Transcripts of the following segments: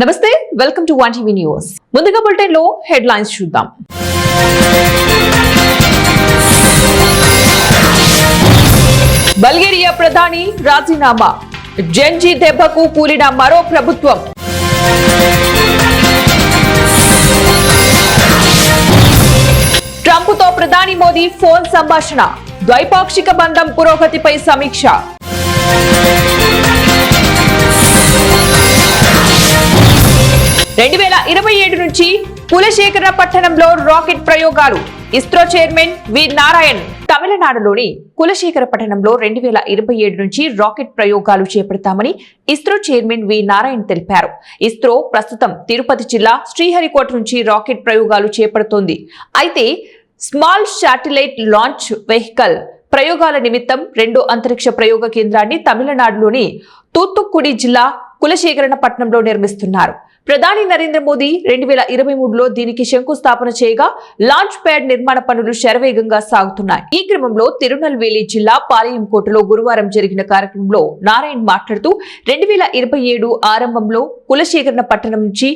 నమస్తే, welcome to 1TV news. ముందుగా bulletin లో హెడ్లైన్స్ చూద్దాం. బల్గేరియా ప్రధాని రాజీనామా, జెన్జీ దెబ్బకు కూలిన మరో ప్రభుత్వం. ట్రంప్ తో ప్రధాని మోదీ ఫోన్ సంభాషణ, ద్వైపాక్షిక బంధం పురోగతిపై సమీక్ష. 2027 నుంచి కులశేఖరపట్టణంలో రాకెట్ ప్రయోగాలు. ఇస్రో చైర్మన్ వి నారాయణ్. తమిళనాడులోని కులశేఖరపట్టణంలో 2027 నుంచి రాకెట్ ప్రయోగాలు చేపడతామని ఇస్రో చైర్మన్ వి నారాయణ్ తెలిపారు. ఇస్రో ప్రస్తుతం తిరుపతి జిల్లా శ్రీహరికోట నుంచి రాకెట్ ప్రయోగాలు చేపడుతోంది. అయితే స్మాల్ శాటిలైట్ లాంచ్ వెహికల్ ప్రయోగాల నిమిత్తం 2 అంతరిక్ష ప్రయోగ కేంద్రాన్ని తమిళనాడులోని తూత్తుక్కుడి జిల్లా కులశేఖరపట్నంలో నిర్మిస్తున్నారు. ప్రధాని నరేంద్ర మోదీ 2023లో దీనికి శంకుస్థాపన చేయగా లాంచ్ ప్యాడ్ నిర్మాణ పనులు శరవేగంగా సాగుతున్నాయి. ఈ క్రమంలో తిరునల్వేలి జిల్లా పాలయంకోటలో గురువారం జరిగిన కార్యక్రమంలో నారాయణ్ మాట్లాడుతూ 2027 ఆరంభంలో కులశేఖరపట్టణం నుంచి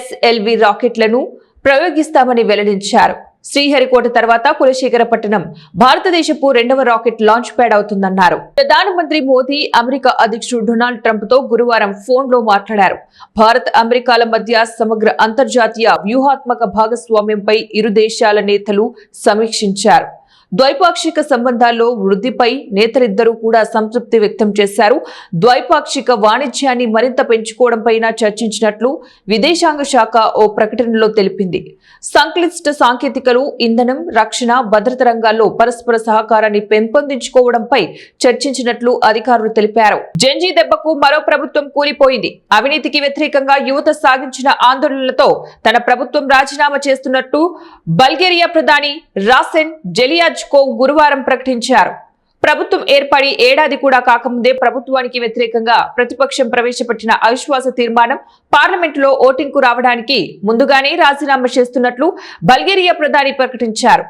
SLV రాకెట్లను ప్రయోగిస్తామని వెల్లడించారు. శ్రీహరికోట తర్వాత కులశేఖరపట్టణం భారతదేశపు 2వ రాకెట్ లాంచ్ ప్యాడ్ అవుతుందన్నారు. ప్రధానమంత్రి మోదీ అమెరికా అధ్యక్షుడు డొనాల్డ్ ట్రంప్ తో గురువారం ఫోన్ లో మాట్లాడారు. భారత్ అమెరికాల మధ్య సమగ్ర అంతర్జాతీయ వ్యూహాత్మక భాగస్వామ్యంపై ఇరు దేశాల నేతలు సమీక్షించారు. ద్వైపాక్షిక సంబంధాల్లో వృద్ధిపై నేతలిద్దరూ కూడా సంతృప్తి వ్యక్తం చేశారు. ద్వైపాక్షిక వాణిజ్యాన్ని మరింత పెంచుకోవడంపై చర్చించినట్లు విదేశాంగ శాఖ ఓ ప్రకటనలో తెలిపింది. సంక్లిష్ట సాంకేతికలు, ఇంధనం, రక్షణ, భద్రత రంగాల్లో పరస్పర సహకారాన్ని పెంపొందించుకోవడంపై చర్చించినట్లు అధికారులు తెలిపారు. జెన్జీ దెబ్బకు మరో ప్రభుత్వం కూలిపోయింది. అవినీతికి వ్యతిరేకంగా యువత సాగించిన ఆందోళనలతో తన ప్రభుత్వం రాజీనామా చేస్తున్నట్టు బల్గేరియా ప్రధాని రాసెన్ జెలియాజ్కోవ్ గురువారం ప్రకటించారు. ప్రభుత్వం ఏర్పడి ఏడాది కూడా కాకముందే ప్రభుత్వానికి వ్యతిరేకంగా ప్రతిపక్షం ప్రవేశపెట్టిన అవిశ్వాస తీర్మానం పార్లమెంటులో ఓటింగ్ కు రావడానికి ముందుగానే రాజీనామా చేస్తున్నట్లు బల్గేరియా ప్రధాని ప్రకటించారు.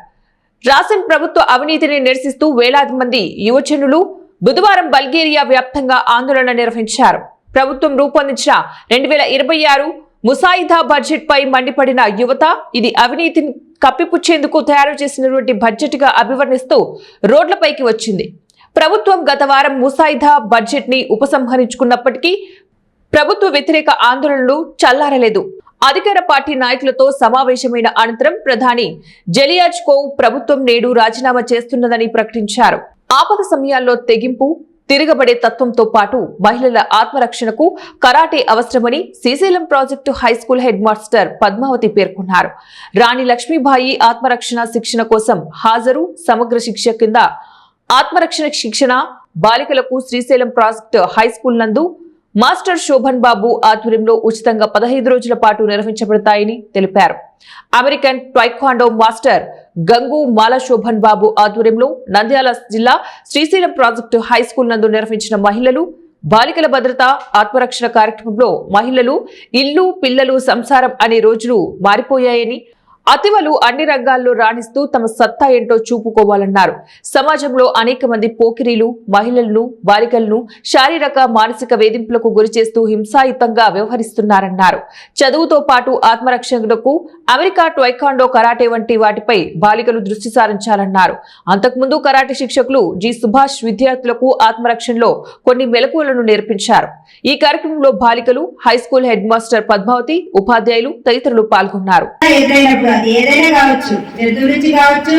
రాసెన్ ప్రభుత్వ అవినీతిని నిరసిస్తూ వేలాది మంది యువజనులు బుధవారం బల్గేరియా వ్యాప్తంగా ఆందోళన నిర్వహించారు. ప్రభుత్వం రూపొందించిన 2026 ముసాయిదా బడ్జెట్ పై మండిపడిన యువత ఇది అవినీతిని కప్పిపుచ్చేందుకు తయారు చేసినటువంటి బడ్జెట్ గా అభివర్ణిస్తూ రోడ్లపైకి వచ్చింది. ప్రభుత్వం గత వారం ముసాయిదా బడ్జెట్ ని ఉపసంహరించుకున్నప్పటికీ ప్రభుత్వ వ్యతిరేక ఆందోళనలు చల్లారలేదు. అధికార పార్టీ నాయకులతో సమావేశమైన అనంతరం ప్రధాని జెలియాజ్కోవ్ ప్రభుత్వం నేడు రాజీనామా చేస్తున్నదని ప్రకటించారు. ఆపద సమయాల్లో తెగింపు, తిరగబడే తత్వంతో పాటు మహిళల ఆత్మరక్షణకు కరాటే అవసరమని Srisailam project high school head master Padmavathi పేర్కొన్నారు. రాణి లక్ష్మీబాయి ఆత్మరక్షణ శిక్షణ కోసం హాజరు సమగ్ర శిక్ష కింద ఆత్మరక్షణ శిక్షణ బాలికలకు శ్రీశైలం ప్రాజెక్టు హైస్కూల్ నందు మాస్టర్ శోభన్ బాబు ఆధ్వర్యంలో ఉచితంగా 15 రోజుల పాటు నిర్వహించబడతాయని తెలిపారు. అమెరికన్ టైక్వాండో మాస్టర్ గంగు మాల శోభన్ బాబు ఆధ్వర్యంలో నంద్యాల జిల్లా శ్రీశైలం ప్రాజెక్టు హైస్కూల్ నందు నిర్వహించిన మహిళలు బాలికల భద్రత ఆత్మరక్షణ కార్యక్రమంలో మహిళలు ఇల్లు, పిల్లలు, సంసారం అనే రోజులు మారిపోయాయని, అతివలు అన్ని రంగాల్లో రాణిస్తూ తమ సత్తా ఏంటో చూపుకోవాలన్నారు. సమాజంలో అనేక మంది పోకిరీలు మహిళలను, బాలికలను శారీరక, మానసిక వేధింపులకు గురిచేస్తూ హింసాయుతంగా వ్యవహరిస్తున్నారన్నారు. చదువుతో పాటు ఆత్మరక్షణకు అమెరికా టైక్వాండో, కరాటే వంటి వాటిపై బాలికలు దృష్టి సారించాలన్నారు. అంతకుముందు కరాటే శిక్షకులు జి సుభాష్ విద్యార్థులకు ఆత్మరక్షణలో కొన్ని మెలకువలను నేర్పించారు. ఈ కార్యక్రమంలో బాలికలు, హైస్కూల్ హెడ్ మాస్టర్ పద్మావతి, ఉపాధ్యాయులు తదితరులు పాల్గొన్నారు. ఏదైనా కావచ్చు, జంతువు నుంచి కావచ్చు,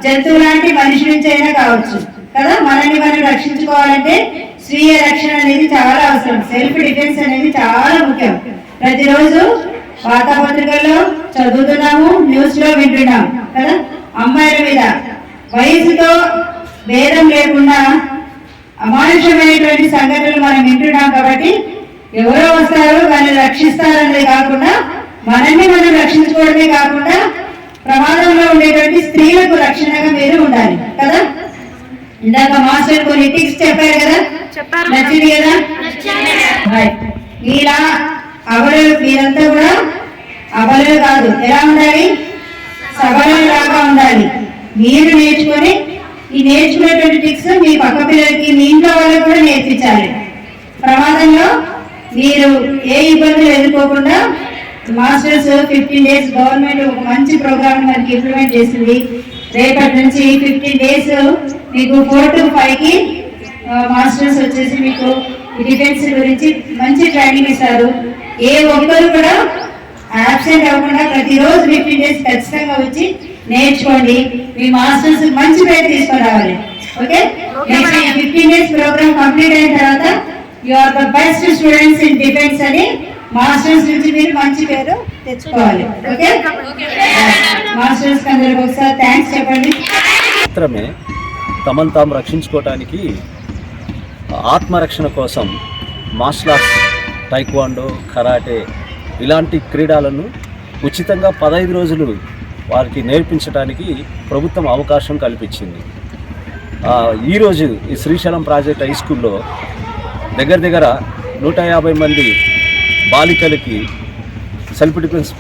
జంతువు లాంటి మనిషి నుంచి అయినా కావచ్చు కదా. మనల్ని మనం రక్షించుకోవాలంటే స్వీయ రక్షణ అనేది చాలా అవసరం. సెల్ఫ్ డిఫెన్స్ అనేది చాలా ముఖ్యం. ప్రతిరోజు వార్తాపత్రికల్లో చదువుతున్నాము, న్యూస్ లో వింటున్నాము కదా. అమ్మాయిల మీద వయసుతో భేదం లేకుండా అమానుషమైనటువంటి సంఘటనలు మనం వింటున్నాం. కాబట్టి ఎవరో వస్తారు వాళ్ళని రక్షిస్తారనేది కాకుండా మనల్ని మనం రక్షించుకోవడమే కాకుండా ప్రమాదంలో ఉండేటువంటి స్త్రీలకు రక్షణగా మీరు ఉండాలి కదా. ఇందాక మాస్టర్ కొన్ని టిప్స్ చెప్పారు కదా, నచ్చింది కదా. ఇలా అబలలు, మీరంతా కూడా అబలలు కాదు, ఎలా ఉండాలి, సబలలాగా ఉండాలి. మీరు నేర్చుకొని ఈ నేర్చుకునేటువంటి టిప్స్ మీ పక్క పిల్లలకి, మీ ఇంట్లో వాళ్ళకి కూడా నేర్పించాలి. ప్రమాదంలో మీరు ఏ ఇబ్బందులు ఎదుర్కోకుండా మాస్టర్స్ 15 days గవర్నమెంట్ ఒక మంచి ప్రోగ్రామ్ మనకి ఇంప్లిమెంట్ చేసింది. రేపటి నుంచి 15 days మీకు 4 to 5కి మాస్టర్స్ వచ్చేసి మీకు డిఫెన్స్ గురించి మంచి ట్రైనింగ్ ఇస్తారు. ఏ ఒక్కరు కూడా అబ్సెంట్ అవ్వకుండా ప్రతిరోజు 15 days ఖచ్చితంగా వచ్చి నేర్చుకోండి. మీ మాస్టర్స్ మంచి పేరు తీసుకురావాలి. Okay, next 15 days program complete అయిన తర్వాత you are the best students in defence అని మాస్టర్స్ నుంచి మీరు మంచి పేరు తెచ్చుకోవాలి. ఓకే, మాస్టర్స్ అందరికి ఒకసారి థ్యాంక్స్ చెప్పండి. మాత్రమే తమను తాము రక్షించుకోవటానికి ఆత్మరక్షణ కోసం మార్షల్ ఆర్ట్స్, టైక్వాండో, కరాటే ఇలాంటి క్రీడలను ఉచితంగా 15 రోజులు వారికి నేర్పించడానికి ప్రభుత్వం అవకాశం కల్పించింది. ఈరోజు ఈ శ్రీశైలం ప్రాజెక్ట్ హై స్కూల్లో దగ్గర 150 మంది బాలికలకి సెల్ఫ్ డిఫెన్స్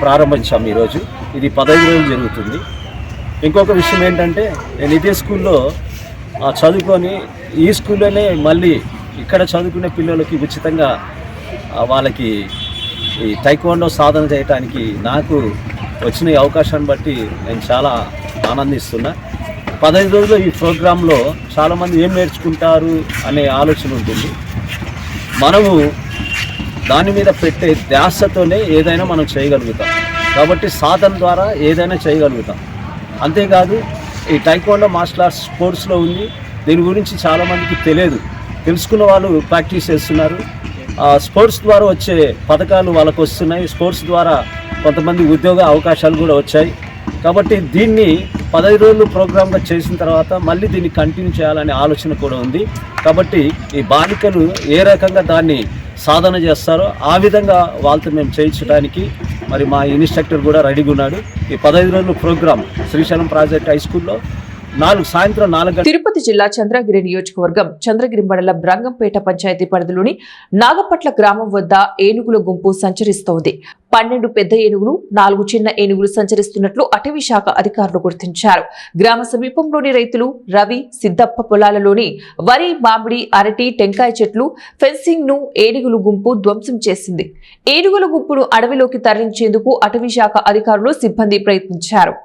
ప్రారంభించాం. ఈరోజు ఇది 15 రోజులు జరుగుతుంది. ఇంకొక విషయం ఏంటంటే, నేను ఇదే స్కూల్లో చదువుకొని ఈ స్కూల్లోనే మళ్ళీ ఇక్కడ చదువుకునే పిల్లలకి ఉచితంగా వాళ్ళకి ఈ టైక్వాండో సాధన చేయడానికి నాకు వచ్చిన ఈ అవకాశాన్ని బట్టి నేను చాలా ఆనందిస్తున్నా. 15 రోజులు ఈ ప్రోగ్రాంలో చాలామంది ఏం నేర్చుకుంటారు అనే ఆలోచన ఉంటుంది. మనము దాని మీద పెట్టే ధ్యాసతోనే ఏదైనా మనం చేయగలుగుతాం. కాబట్టి సాధన ద్వారా ఏదైనా చేయగలుగుతాం. అంతేకాదు, ఈ టైక్వాండో మార్షల్ ఆర్ట్స్ స్పోర్ట్స్లో ఉంది. దీని గురించి చాలామందికి తెలియదు. తెలుసుకున్న వాళ్ళు ప్రాక్టీస్ చేస్తున్నారు. స్పోర్ట్స్ ద్వారా వచ్చే పథకాలు వాళ్ళకు వస్తున్నాయి. స్పోర్ట్స్ ద్వారా కొంతమంది ఉద్యోగ అవకాశాలు కూడా వచ్చాయి. కాబట్టి దీన్ని 15 రోజులు ప్రోగ్రామ్గా చేసిన తర్వాత మళ్ళీ దీన్ని కంటిన్యూ చేయాలనే ఆలోచన కూడా ఉంది. కాబట్టి ఈ బాలికలు ఏ రకంగా దాన్ని సాధన చేస్తారో ఆ విధంగా వాళ్ళతో మేము చేయించడానికి మరి మా ఇన్స్ట్రక్టర్ కూడా రెడీగా ఉన్నాడు. ఈ 15 రోజుల ప్రోగ్రాం శ్రీశైలం ప్రాజెక్ట్ హై స్కూల్లో సాయంత్రం 4 గంటలకు. తిరుపతి జిల్లా చంద్రగిరి నియోజకవర్గం చంద్రగిరి మండలం బ్రంగంపేట పంచాయతీ పరిధిలోని నాగపట్ల గ్రామం వద్ద ఏనుగుల గుంపు సంచరిస్తోంది. 12 పెద్ద ఏనుగులు, 4 చిన్న ఏనుగులు సంచరిస్తున్నట్లు అటవీ శాఖ అధికారులు గుర్తించారు. గ్రామ సమీపంలోని రైతులు రవి, సిద్దప్ప పొలాలలోని వరి, మామిడి, అరటి, టెంకాయ చెట్లు ఫెన్సింగ్ ను ఏనుగుల గుంపు ధ్వంసం చేసింది. ఏనుగుల గుంపును అడవిలోకి తరలించేందుకు అటవీ శాఖ అధికారులు, సిబ్బంది ప్రయత్నించారు.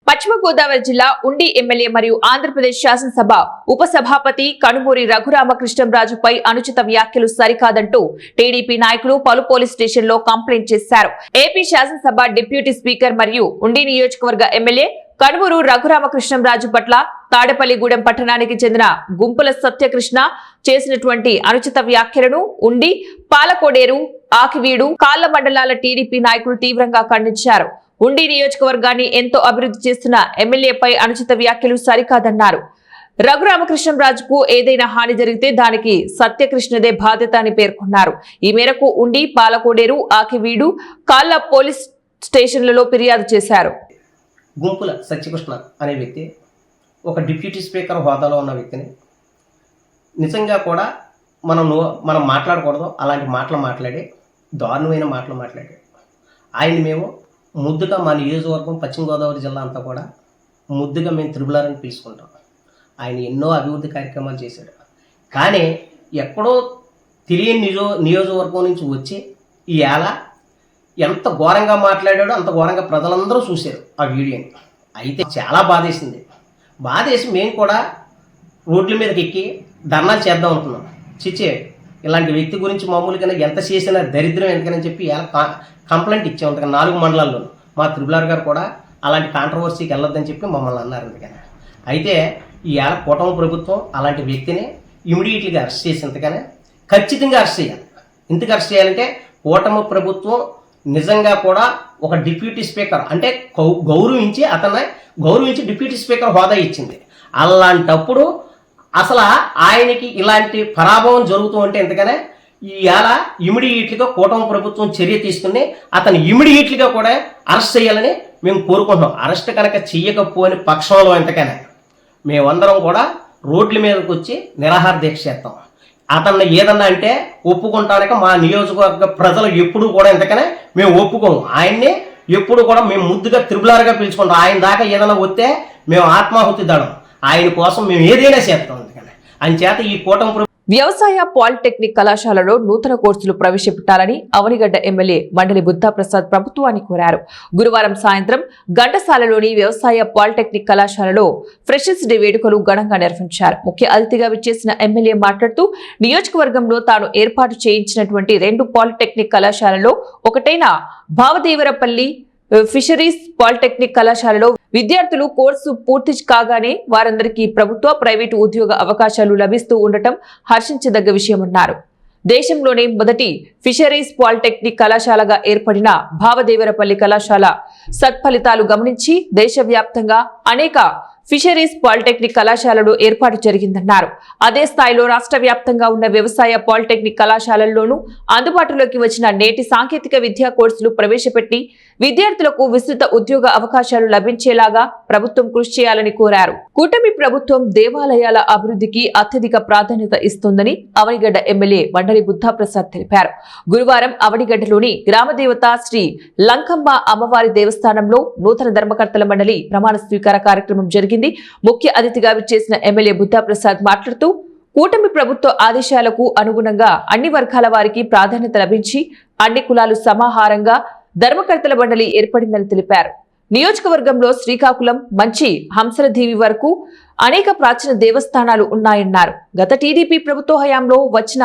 పశ్చిమ గోదావరి జిల్లా ఉండి ఎమ్మెల్యే మరియు ఆంధ్రప్రదేశ్ శాసనసభ ఉపసభాపతి కనుమూరి రఘురామకృష్ణంరాజుపై అనుచిత వ్యాఖ్యలు సరికాదంటూ టీడీపీ నాయకులు పలు పోలీస్ స్టేషన్లో కంప్లైంట్ చేశారు. ఏపీ శాసనసభ డిప్యూటీ స్పీకర్ మరియు ఉండి నియోజకవర్గ ఎమ్మెల్యే కనుమూరు రఘురామకృష్ణంరాజు పట్ల తాడపల్లిగూడెం పట్టణానికి చెందిన గుంపుల సత్యకృష్ణ చేసినటువంటి అనుచిత వ్యాఖ్యలను ఉండి, పాలకోడేరు, ఆకివీడు, కాళ్ల మండలాల టీడీపీ నాయకులు తీవ్రంగా ఖండించారు. ఉండి నియోజకవర్గాన్ని ఎంతో అభివృద్ధి చేస్తున్న ఎమ్మెల్యేపై అనుచిత వ్యాఖ్యలు సరికాదన్నారు. రఘురామకృష్ణంరాజుకు ఏదైనా హాని జరిగితే దానికి సత్యకృష్ణదే బాధ్యత అని పేర్కొన్నారు. ఈ మేరకు ఉండి, పాలకోడేరు, ఆకివీడు, కాళ్ల పోలీస్ స్టేషన్లలో ఫిర్యాదు చేశారు. గుంపుల సత్యకృష్ణ అనే వ్యక్తి ఒక డిప్యూటీ స్పీకర్ హోదాలో ఉన్న వ్యక్తిని నిజంగా కూడా మనం మాట్లాడకూడదు అలాంటి మాటలు మాట్లాడి దారుణమైన మాటలు మాట్లాడాడు. ఆయన మేము ముద్దుగా మా నియోజకవర్గం పశ్చిమ గోదావరి జిల్లా అంతా కూడా ముద్దుగా మేము త్రిబులార్ అని పిలుచుకుంటాం. ఆయన ఎన్నో అభివృద్ధి కార్యక్రమాలు చేశాడు. కానీ ఎక్కడో తెలియని నియోజకవర్గం నుంచి వచ్చి ఈవేళ ఎంత ఘోరంగా మాట్లాడాడో అంత ఘోరంగా ప్రజలందరూ చూశారు ఆ వీడియోని. అయితే చాలా బాధేసింది. బాధేసి మేము కూడా రోడ్ల మీదకి ఎక్కి ధర్నాలు చేద్దాం అనుకున్నాం. చిచ్చే ఇలాంటి వ్యక్తి గురించి మామూలుగా ఎంత చేసినా దరిద్రం ఎందుకని చెప్పి కంప్లైంట్ ఇచ్చాం. అందుకని 4 మండలాల్లో మా త్రిపులార్ గారు కూడా అలాంటి కాంట్రవర్సీకి వెళ్ళొద్దని చెప్పి మమ్మల్ని అన్నారు. అందుకని అయితే ఈవేళ కూటమి ప్రభుత్వం అలాంటి వ్యక్తిని ఇమీడియట్లీగా అరెస్ట్ చేసేంతగానే ఖచ్చితంగా అరెస్ట్ చేయాలి. ఎందుకు అరెస్ట్ చేయాలంటే కూటమి ప్రభుత్వం నిజంగా కూడా ఒక డిప్యూటీ స్పీకర్ అంటే గౌరవించి డిప్యూటీ స్పీకర్ హోదా ఇచ్చింది. అలాంటప్పుడు అసలు ఆయనకి ఇలాంటి పరాభవం జరుగుతూ ఉంటే ఎందుకనే ఇవాళ ఇమీడియట్లీగా కూటమి ప్రభుత్వం చర్య తీసుకుని అతను ఇమీడియట్లీగా కూడా అరెస్ట్ చేయాలని మేము కోరుకుంటున్నాం. అరెస్ట్ కనుక చెయ్యకపోని పక్షంలో ఎంతకైనా మేమందరం కూడా రోడ్ల మీదకి వచ్చి నిరాహార దీక్ష చేస్తాం. అతన్ని ఏదన్నా అంటే ఒప్పుకుంటానికి మా నియోజకవర్గ ప్రజలు ఎప్పుడు కూడా ఎంతకనే మేము ఒప్పుకోము. ఆయన్ని ఎప్పుడు కూడా మేము ముద్దుగా త్రిపులార్గా పిలుచుకుంటాం. ఆయన దాకా ఏదైనా వస్తే మేము ఆత్మాహుతి దడం. ఆయన కోసం మేము ఏదైనా చేస్తాం. అందుకని ఆయన చేత ఈ కూటమి వ్యవసాయ పాలిటెక్నిక్ కళాశాలలో నూతన కోర్సులు ప్రవేశపెట్టాలని అవనిగడ్డ ఎమ్మెల్యే మండలి బుద్ధాప్రసాద్ ప్రభుత్వాన్ని కోరారు. గురువారం సాయంత్రం ఘంటసాలలోని వ్యవసాయ పాలిటెక్నిక్ కళాశాలలో ఫ్రెషర్స్ డే వేడుకలు ఘనంగా నిర్వహించారు. ముఖ్య అతిథిగా విచ్చేసిన ఎమ్మెల్యే మాట్లాడుతూ నియోజకవర్గంలో తాను ఏర్పాటు చేయించినటువంటి 2 పాలిటెక్నిక్ కళాశాలలో ఒకటైన భావదేవరపల్లి ఫిషరీస్ పాలిటెక్నిక్ కళాశాలలో విద్యార్థులు కోర్సు పూర్తి కాగానే వారందరికీ ప్రభుత్వ ప్రైవేటు ఉద్యోగ అవకాశాలు లభిస్తూ ఉండటం హర్షించదగ్గ విషయమన్నారు. దేశంలోనే మొదటి ఫిషరీస్ పాలిటెక్నిక్ కళాశాలగా ఏర్పడిన భావదేవరపల్లి కళాశాల సత్ఫలితాలు గమనించి దేశవ్యాప్తంగా అనేక ఫిషరీస్ పాలిటెక్నిక్ కళాశాలలు ఏర్పాటు జరిగిందన్నారు. అదే స్థాయిలో రాష్ట్ర వ్యాప్తంగా ఉన్న వ్యవసాయ పాలిటెక్నిక్ కళాశాలల్లోనూ అందుబాటులోకి వచ్చిన నేటి సాంకేతిక విద్యా కోర్సులు ప్రవేశపెట్టి విద్యార్థులకు విస్తృత ఉద్యోగ అవకాశాలు లభించేలాగా ప్రభుత్వం కృషి చేయాలని కోరారు. కూటమి ప్రభుత్వం దేవాలయాల అభివృద్ధికి అత్యధిక ప్రాధాన్యత ఇస్తుందని అవనిగడ్డ ఎమ్మెల్యే మండలి బుద్ధాప్రసాద్ తెలిపారు. గురువారం అవనిగడ్డలోని గ్రామదేవత శ్రీ లంకమ్మ అమ్మవారి దేవస్థానంలో నూతన ధర్మకర్తల మండలి ప్రమాణ స్వీకార కార్యక్రమం జరిగింది. ముఖ్య అతిథిగా విచ్చేసిన ఎమ్మెల్యే బుద్ధాప్రసాద్ మాట్లాడుతూ కూటమి ప్రభుత్వ ఆదేశాలకు అనుగుణంగా అన్ని వర్గాల వారికి ప్రాధాన్యత లభించి అన్ని కులాలు సమాహారంగా ధర్మకర్తల మండలి ఏర్పడిందని తెలిపారు. నియోజకవర్గంలో శ్రీకాకుళం మంచి హంసలదేవి వరకు అనేక ప్రాచీన దేవస్థానాలు ఉన్నాయన్నారు. గత టీడీపీ ప్రభుత్వ హయాంలో వచ్చిన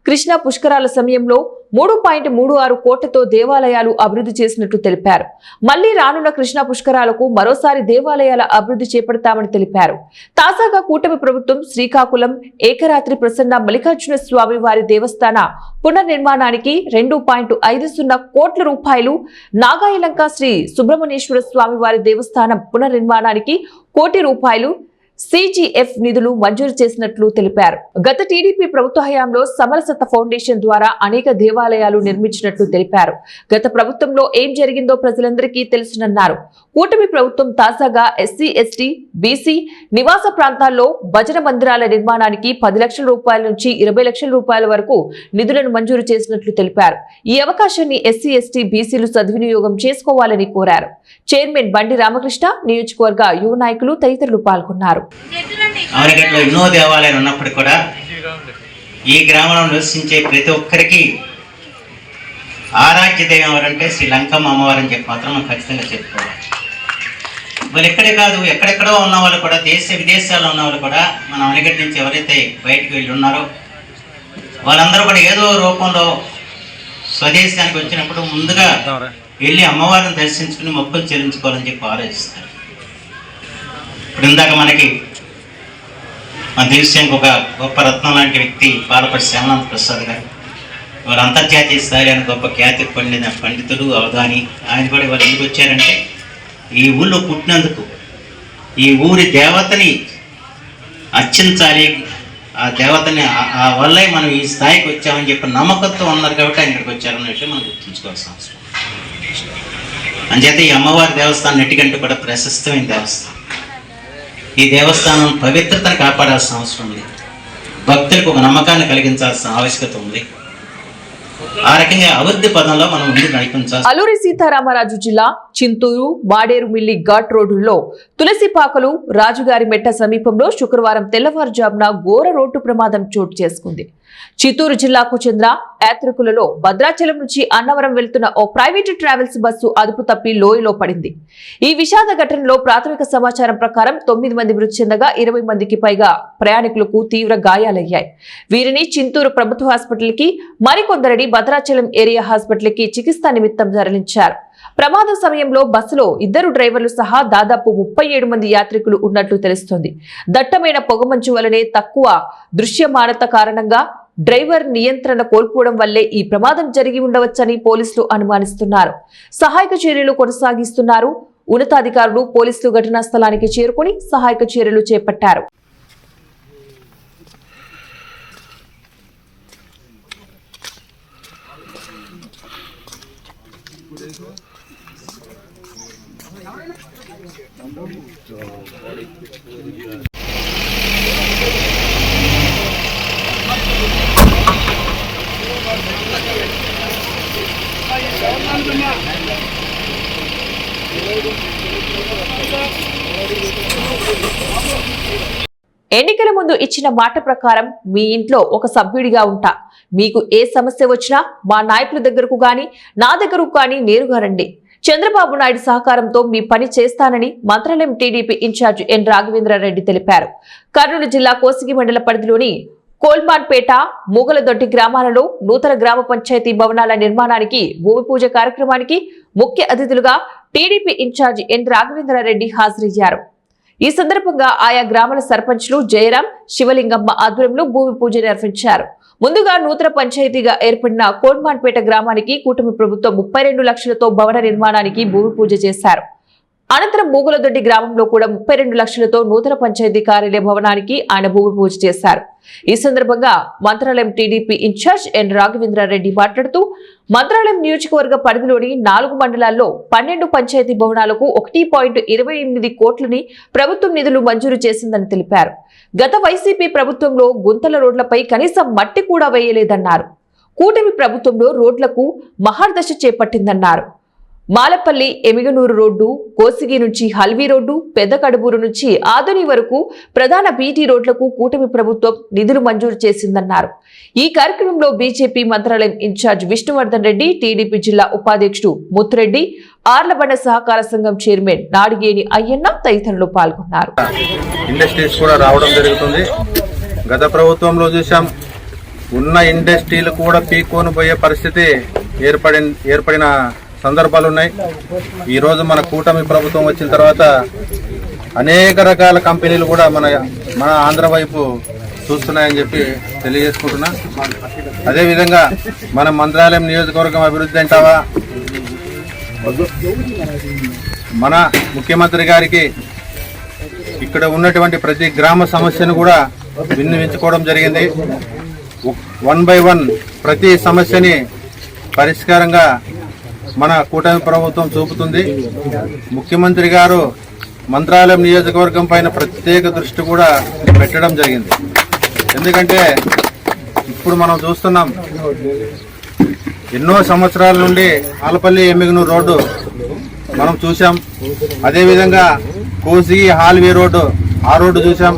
కృష్ణా పుష్కరాల సమయంలో 3.36 కోట్లతో దేవాలయాలు అభివృద్ధి చేసినట్లు తెలిపారు. మళ్లీ రానున్న కృష్ణా పుష్కరాలకు మరోసారి దేవాలయాల అభివృద్ధి చేపడతామని తెలిపారు. తాజాగా కూటమి ప్రభుత్వం శ్రీకాకుళం ఏకరాత్రి ప్రసన్న మల్లికార్జున స్వామి వారి దేవస్థాన పునర్నిర్మాణానికి 2.50 కోట్ల రూపాయలు, నాగాయలంక శ్రీ సుబ్రహ్మణ్యేశ్వర స్వామి వారి దేవస్థానం పునర్నిర్మాణానికి 1 కోటి రూపాయలు CGF నిధులు మంజూరు చేసినట్లు తెలిపారు. గత టీడీపీ ప్రభుత్వ హయాంలో సమరసత ఫౌండేషన్ ద్వారా అనేక దేవాలయాలు నిర్మించినట్లు తెలిపారు. గత ప్రభుత్వంలో ఏం జరిగిందో ప్రజలందరికీ తెలుసునన్నారు. కూటమి ప్రభుత్వం తాజాగా SC, ST, BC నివాస ప్రాంతాల్లో భజన మందిరాల నిర్మాణానికి 10 లక్షల రూపాయల నుంచి 20 లక్షల రూపాయల వరకు నిధులను మంజూరు చేసినట్లు తెలిపారు. ఈ అవకాశాన్ని SC, ST, BCలు సద్వినియోగం చేసుకోవాలని కోరారు. చైర్మన్ బండి రామకృష్ణ, నియోజకవర్గ యువ నాయకులు తదితరులు పాల్గొన్నారు. అవనిగడ్డలో ఎన్నో దేవాలయాలు ఉన్నప్పటికీ కూడా ఈ గ్రామంలో నివసించే ప్రతి ఒక్కరికి ఆరాధ్య దైవం ఎవరంటే శ్రీ లంకమ్మ అమ్మవారు అని చెప్పి మాత్రం మనం ఖచ్చితంగా చెప్పుకోవాలి. వాళ్ళు ఎక్కడే కాదు, ఎక్కడెక్కడో ఉన్న వాళ్ళు కూడా, దేశ విదేశాల్లో ఉన్న వాళ్ళు కూడా మన అవనిగడ్డ నుంచి ఎవరైతే బయటకు వెళ్ళి ఉన్నారో వాళ్ళందరూ కూడా ఏదో రూపంలో స్వదేశానికి వచ్చినప్పుడు ముందుగా వెళ్ళి అమ్మవారిని దర్శించుకుని మొక్కులు చెల్లించుకోవాలని చెప్పి ఆలోచిస్తారు. ఇప్పుడు ఇందాక మనకి మన దేశానికి ఒక గొప్ప రత్నం లాంటి వ్యక్తి పాలపడి శ్యామనాథ్ ప్రసాద్ గారు, వారు అంతర్జాతీయ స్థాయి అని గొప్ప ఖ్యాతి పొందిన పండితుడు, అవధాని. ఆయన కూడా వాళ్ళు ఎందుకు వచ్చారంటే ఈ ఊళ్ళో పుట్టినందుకు ఈ ఊరి దేవతని అర్చించాలి, ఆ దేవతని ఆ వల్లే మనం ఈ స్థాయికి వచ్చామని చెప్పి నమ్మకంతో ఉన్నారు కాబట్టి ఆయన ఇక్కడికి వచ్చారన్న విషయం మనం గుర్తుంచుకోవాల్సిన అవసరం. అంచేత ఈ అమ్మవారి దేవస్థానం నెట్టికంటే కూడా ప్రశస్తమైన దేవస్థానం. ఈ దేవస్థానం పవిత్రతను కాపాడాల్సిన అవసరం ఉంది. భక్తులకు ఒక నమ్మకాన్ని కలిగించాల్సిన ఆవశ్యకత ఉంది. ఆ రకంగా అభివృద్ధి పదంలో మనం ముందుకు నడిపించాలి. అల్లూరి సీతారామరాజు జిల్లా చింతూరు మాడేరు మిల్లి ఘాట్ రోడ్డులో తులసిపాకలు రాజుగారి మెట్ట సమీపంలో శుక్రవారం తెల్లవారుజామున ఘోర రోడ్డు ప్రమాదం చోటు చేసుకుంది. చిత్తూరు జిల్లాకు చెందిన యాత్రికులలో భద్రాచలం నుంచి అన్నవరం వెళ్తున్న ఓ ప్రైవేటు ట్రావెల్స్ బస్సు అదుపు తప్పి లోయలో పడింది. ఈ విషాద ఘటనలో ప్రాథమిక సమాచారం ప్రకారం 9 మంది మృతి చెందగా 20 మందికి పైగా ప్రయాణికులకు తీవ్ర గాయాలయ్యాయి. వీరిని చింతూరు ప్రభుత్వ హాస్పిటల్కి, మరికొందరిని భద్రాచలం ఏరియా హాస్పిటల్కి చికిత్స నిమిత్తం తరలించారు. ప్రమాద సమయంలో బస్సులో 2 డ్రైవర్లు సహా దాదాపు 37 మంది యాత్రికులు ఉన్నట్లు తెలుస్తోంది. దట్టమైన పొగమంచు వలనే తక్కువ దృశ్యమానత కారణంగా డ్రైవర్ నియంత్రణ కోల్పోవడం వల్లే ఈ ప్రమాదం జరిగి ఉండవచ్చని పోలీసులు అనుమానిస్తున్నారు. సహాయక చర్యలు కొనసాగిస్తున్నారు. ఉన్నతాధికారులు, పోలీసులు ఘటనా స్థలానికి చేరుకుని సహాయక చర్యలు చేపట్టారు. ఎన్నికల ముందు ఇచ్చిన మాట ప్రకారం మీ ఇంట్లో ఒక సభ్యుడిగా ఉంటా. మీకు ఏ సమస్య వచ్చినా మా నాయకుల దగ్గరకు గాని, నా దగ్గరకు గాని నేరుగా రండి. చంద్రబాబు నాయుడు సహకారంతో మీ పని చేస్తానని మంత్రాలయం టీడీపీ ఇన్ఛార్జ్ ఎన్ రాఘవేంద్రారెడ్డి తెలిపారు. కర్నూలు జిల్లా కోసిగి మండల పరిధిలోని కోల్మాన్పేట, మూగలదొడ్డి గ్రామాలలో నూతన గ్రామ పంచాయతీ భవనాల నిర్మాణానికి భూమి పూజ కార్యక్రమానికి ముఖ్య అతిథులుగా టీడీపీ ఇన్ఛార్జ్ ఎన్ రాఘవేంద్రారెడ్డి హాజరయ్యారు. ఈ సందర్భంగా ఆయా గ్రామాల సర్పంచ్లు జయరాం, శివలింగమ్మ ఆధ్వర్యంలో భూమి పూజ నిర్వహించారు. ముందుగా నూతన పంచాయతీగా ఏర్పడిన కోల్మాన్పేట గ్రామానికి కూటమి ప్రభుత్వం 32 లక్షలతో భవన నిర్మాణానికి భూమి పూజ చేశారు. అనంతరం మూగులదొడ్డి గ్రామంలో కూడా 32 లక్షలతో నూతన పంచాయతీ కార్యాలయ భవనానికి ఆయన భూమి పూజ చేశారు. ఈ సందర్భంగా మంత్రాలయం టీడీపీ ఇన్ఛార్జ్ ఎన్ రాఘవేంద్రారెడ్డి మాట్లాడుతూ మంత్రాలయం నియోజకవర్గ పరిధిలోని 4 మండలాల్లో 12 పంచాయతీ భవనాలకు 1.28 కోట్లని ప్రభుత్వం నిధులు మంజూరు చేసిందని తెలిపారు. గత వైసీపీ ప్రభుత్వంలో గుంతల రోడ్లపై కనీసం మట్టి కూడా వేయలేదన్నారు. కూటమి ప్రభుత్వంలో రోడ్లకు మహర్దశ చేపట్టిందన్నారు. మాలపల్లి ఎమిగనూరు రోడ్డు, కోసిగి నుంచి హల్వీ రోడ్డు, పెద్ద కడుబూరు నుంచి ఆదోని వరకు ప్రధాన బీటీ రోడ్లకు కూటమి ప్రభుత్వం నిధులు మంజూరు చేసిందన్నారు. ఈ కార్యక్రమంలో BJP Mantralayam incharge Vishnuvardhan Reddy, TDP జిల్లా ఉపాధ్యక్షుడు ముత్తురెడ్డి, ఆర్లబండ సహకార సంఘం చైర్మన్ నాడిగేని అయ్యన్న తదితరులు పాల్గొన్నారు. ఇండస్ట్రీస్ కూడా రావడం జరుగుతుంది. గత ప్రభుత్వంలో చూసాం, ఉన్న ఇండస్ట్రీలు కూడా పీక్కొని పోయే పరిస్థితి ఏర్పడిన సందర్భాలు ఉన్నాయి. ఈరోజు మన కూటమి ప్రభుత్వం వచ్చిన తర్వాత అనేక రకాల కంపెనీలు కూడా మన ఆంధ్ర వైపు చూస్తున్నాయని చెప్పి తెలియజేసుకుంటున్నా. అదేవిధంగా మన మంత్రాలయం నియోజకవర్గం అభివృద్ధి అంటావా, మన ముఖ్యమంత్రి గారికి ఇక్కడ ఉన్నటువంటి ప్రతి గ్రామ సమస్యను కూడా విన్నవించుకోవడం జరిగింది. 1 by 1 ప్రతి సమస్యని పరిష్కారంగా మన కూటమి ప్రభుత్వం చూపుతుంది. ముఖ్యమంత్రి గారు మంత్రాలయం నియోజకవర్గం పైన ప్రత్యేక దృష్టి కూడా పెట్టడం జరిగింది. ఎందుకంటే ఇప్పుడు మనం చూస్తున్నాం, ఎన్నో సంవత్సరాల నుండి ఆలపల్లి ఎమ్మిగనూరు రోడ్డు మనం చూసాం. అదేవిధంగా కోసిగి హాల్వీ రోడ్డు, ఆ రోడ్డు చూసాం.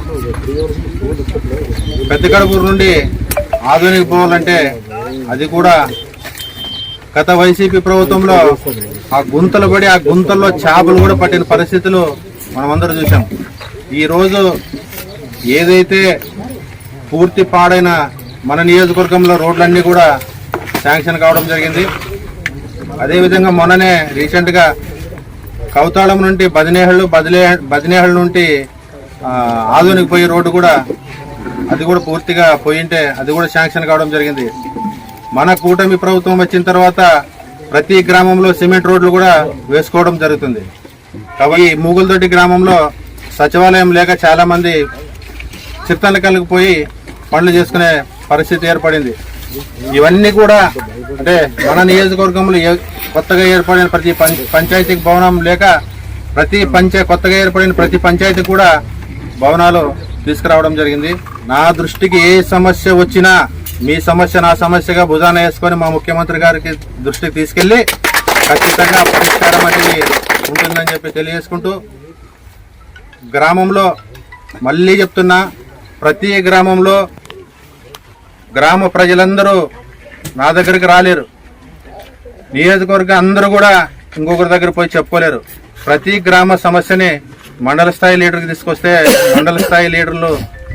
పెద్ద కడుపూరు నుండి ఆధునిక పోవాలంటే అది కూడా గత వైసీపీ ప్రభుత్వంలో ఆ గుంతలు పడి ఆ గుంతల్లో చేపలు కూడా పట్టిన పరిస్థితులు మనమందరూ చూసాం. ఈరోజు ఏదైతే పూర్తి పాడైన మన నియోజకవర్గంలో రోడ్లన్నీ కూడా శాంక్షన్ కావడం జరిగింది. అదేవిధంగా మొన్ననే రీసెంట్గా కౌతాళం నుండి బదినేహళ్ళు నుండి ఆధునిక పోయే రోడ్డు కూడా అది కూడా పూర్తిగా పోయింటే అది కూడా శాంక్షన్ కావడం జరిగింది. మన కూటమి ప్రభుత్వం వచ్చిన తర్వాత ప్రతి గ్రామంలో సిమెంట్ రోడ్లు కూడా వేసుకోవడం జరుగుతుంది. కాబట్టి మూగులదొడ్డి గ్రామంలో సచివాలయం లేక చాలా మంది చిత్తనకలకు పోయి పనులు చేసుకునే పరిస్థితి ఏర్పడింది. ఇవన్నీ కూడా అంటే మన నియోజకవర్గంలో కొత్తగా ఏర్పడిన ప్రతి పంచాయతీ భవనం లేక కొత్తగా ఏర్పడిన ప్రతి పంచాయతీ కూడా భవనాలు తీసుకురావడం జరిగింది. నా దృష్టికి ఏ సమస్య వచ్చినా మీ సమస్య నా సమస్యగా భుజాన వేసుకొని మా ముఖ్యమంత్రి గారికి దృష్టికి తీసుకెళ్లి ఖచ్చితంగా పరిష్కారం అనేది ఉంటుందని చెప్పి తెలియజేసుకుంటూ గ్రామంలో మళ్ళీ చెప్తున్నా, ప్రతి గ్రామంలో గ్రామ ప్రజలందరూ నా దగ్గరికి రాలేరు. నియోజకవర్గం అందరూ కూడా ఇంకొకరి దగ్గర పోయి చెప్పుకోలేరు. ప్రతి గ్రామ సమస్యని మండల స్థాయి లీడర్కి తీసుకొస్తే మండల స్థాయి లీడర్లు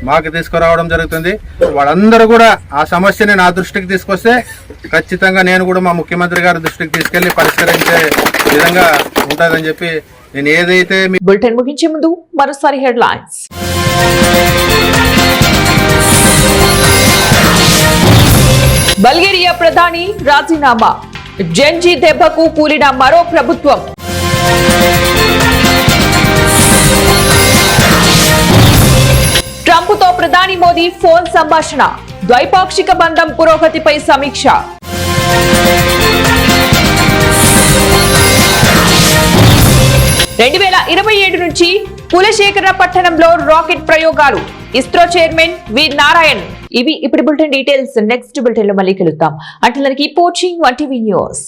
మాకు తీసుకురావడం జరుగుతుంది. వాళ్ళందరూ కూడా ఆ సమస్యని నా దృష్టికి తీసుకొస్తే ఖచ్చితంగా నేను కూడా మా ముఖ్యమంత్రి గారి దృష్టికి తీసుకెళ్లి పరిష్కరించే విధంగా ఉంటుందని చెప్పి నేను ఏదైతే బులెటిన్ ముగించే ముందు మరోసారి హెడ్లైన్స్. బల్గేరియా ప్రధాని రాజీనామా, జెన్జీ దెబ్బకు కూలిన మరో ప్రభుత్వం. ట్రంప్తో ప్రధాని మోదీ ఫోన్ సంభాషణ, ద్వైపాక్షిక బంధం పురోగతిపై సమీక్ష. 2027 నుంచి కులశేఖర పట్టణంలో రాకెట్ ప్రయోగాలు. ఇస్రో చైర్మన్ వి నారాయణ్. ఇవి ఇప్పుడు బులెటిన్ డీటెయిల్స్. నెక్స్ట్ బులెటిన్ లో మళ్ళీ కలుద్దాం. Until keep watching 1TV news.